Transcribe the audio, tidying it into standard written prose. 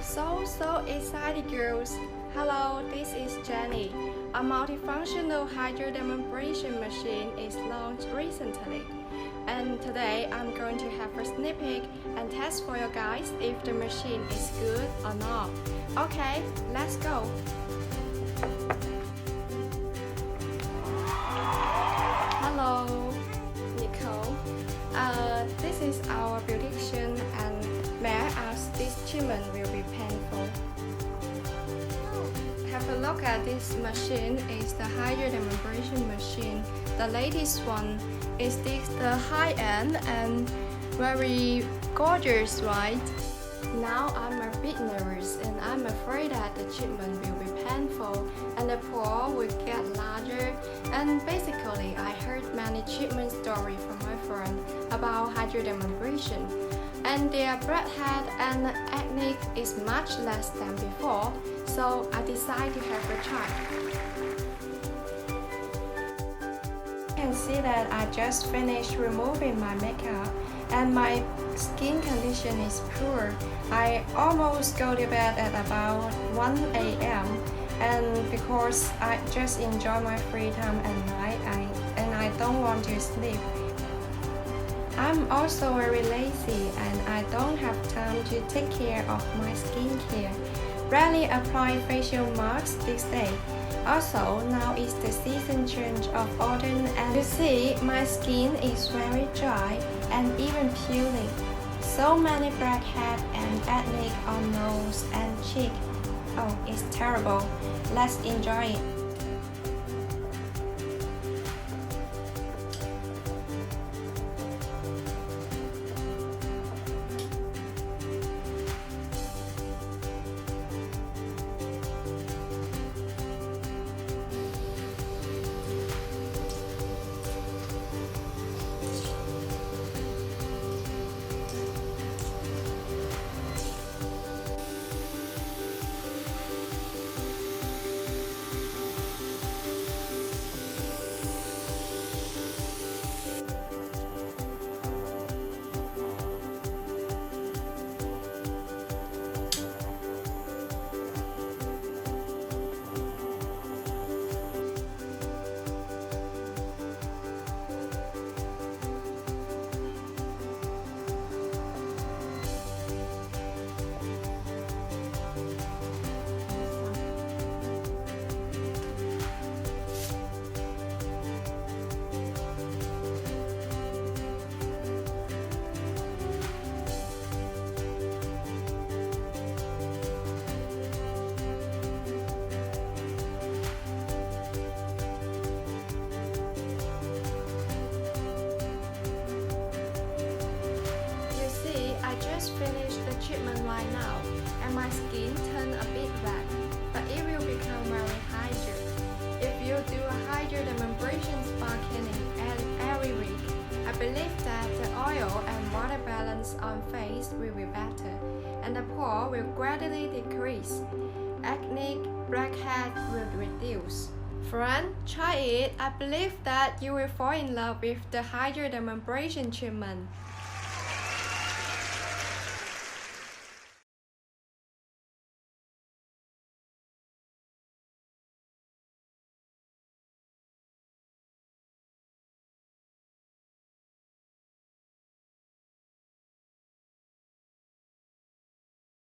So excited, girls! Hello, this is Jeanie. A multifunctional hydrodermabrasion machine is launched recently. And today I'm going to have a sneak peek and test for you guys if the machine is good or not. Okay, let's go! Hello, Nicole. This is our prediction, and may I ask, this treatment will be painful? Have a look at this machine. It's the hydrodermabrasion machine. The latest one is this the high-end and very gorgeous, right? Now I'm a bit nervous and I'm afraid that the treatment will be painful and the pore will get larger. And basically, I heard many treatment stories from my friend about hydrodermabrasion, and their blackhead and acne is much less than before, so I decided to have a try. You can see that I just finished removing my makeup and my skin condition is poor. I almost go to bed at about 1 a.m. and because I just enjoy my free time at night and I don't want to sleep. I'm also very lazy and I don't have time to take care of my skincare. Rarely apply facial masks these days. Also, now is the season change of autumn and you see my skin is very dry and even peeling. So many blackheads and acne on nose and cheek. Oh, it's terrible. Let's enjoy it. Finish the treatment right now and my skin turned a bit red, but it will become very hydrated. If you do a hydrodermabrasion spa cleaning every week, I believe that the oil and water balance on face will be better and the pore will gradually decrease. Acne, blackhead will reduce. Friend, try it. I believe that you will fall in love with the hydrodermabrasion treatment.